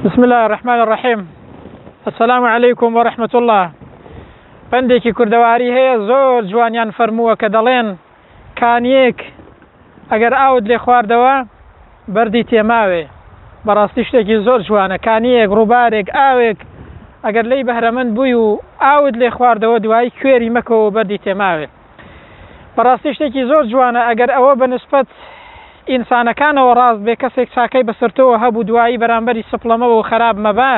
بسم الله الرحمن الرحيم. السلام عليكم ورحمة الله. بندێکی کوردەواری هەیە زۆر جوانیان فەرمووە کە دەڵێن کانیەک ئەگەر ئاوت لێ خواردەوە بەردی تێماوێ. بەڕاستی شتێکی زۆر جوانە. کانیەک، ڕووبارێک، ئاوێک ئەگەر لی بەهرەمەند بووی و ئاوت لێ خواردەوە دوایی کوێری مەکەوە بەردی تێماوێ. بەڕاستی شتێکی زۆر جوانە ئەگەر ئەوە بەنسبەت ئینسانەکانەوە ڕاست بێ، کەسێک چاکەی بەسەرتەوە هەبوو دوایی بەرامبەری سپڵەمەوە و خراپ مەبا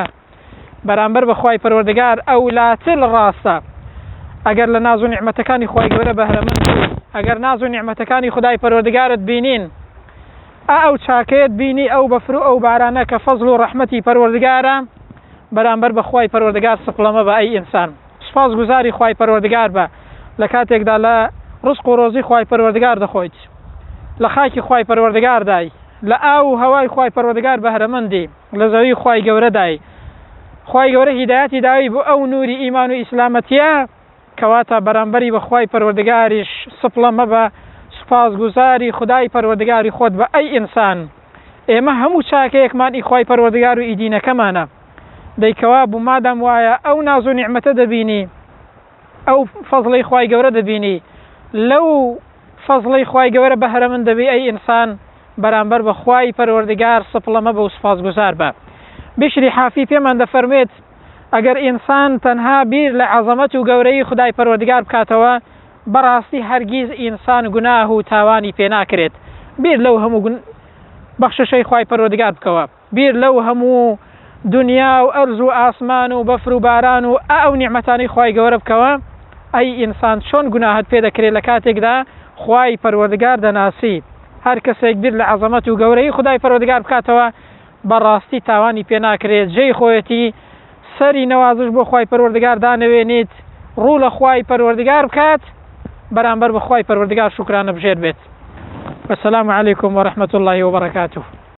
بەرامبەر بەخوای پەروەردگار ئەولاتر ڕاستە. ئەگەر لە ناز و نیعمەتەکانی خوای گەورە بەهرەمەند ئەگەر ناز و نیعمەتەکانی خدای پەروەردگارت بینین، ئەو چاکەیەت بینی، ئەو بەفر و ئەو بارانە کە فەزڵ و ڕەحمەتی پەروەردگارە بەرامبەر بەخوای پەروەردگار سپڵەمە بە ئەی ئینسان. سوپاس گوزاری خوای پەروەردگار بە لە کاتێکدا لە ڕزق و ڕۆزی خوای پەروەردگار دەخۆیت، لە خاکی خوای پەروەردگار دای، لە ئاو و هەوای خوای پەروەردگار بەهرەمەندی، لە زەوی خوای گەورە دای. خوای گەورە هیدایەتی داوی بۆ ئەو نوری ئیمان و ئیسلامەتیە کەواتە بەرامبەری بە خوای پەروەردگاریش سپڵەمە بە سوپاس گوزاری خدای پەروەردگاری خۆت بە ئەی ئینسان. ئێمە هەموو چاکەیەکمان ئی خوای پەروەردگار و ئیدینەکەمانە. دەیکەوا بوو مادام وایە ئەو ناز و نیعمەتە دەبینی، ئەو فەزڵەی خوای گەورە دەبینی، لەو فەزڵەی خوای گەورە بەهرەمەند دەبی ئەی ئینسان بەرامبەر بە خوای پەروەردگار سپڵەمە بە و سوپاس گوزار بە. بشری حافی پێمان دەفەرمێت ئەگەر ئینسان تەنها بیر لە عەزەمەت و گەورەی خدای پەروەردگار بکاتەوە بەڕاستی هەرگیز ئینسان گوناه و تاوانی پێ ناکرێت. بیر لەو هەموو بەخششەی خوای پەروەردگار بکەوە، بیر لەو هەموو دنیا و ئەرز و ئاسمان و بەفر و باران و ئەو نیعمەتانی خوای گەورە بکەوە، ئەی ئینسان چۆن گوناهت پێ دەکرێت لە کاتێکدا خوای پەروەردگار دەناسی. هەر کەسێک بیر لە عەزەمەت و گەورەی خدای پەروەردگار بکاتەوە بەڕاستی تاوانی پێ ناکرێت. جێی خۆیەتی سەری نەوازش بۆ خوای پەروەردگار دانەوێنیت، ڕوو لە خوای پەروەردگار بکات بەرامبەر بە خوای پەروەردگار شوکرانە بژێر بێت. والسلام عليكم ورحمة الله وبركاته.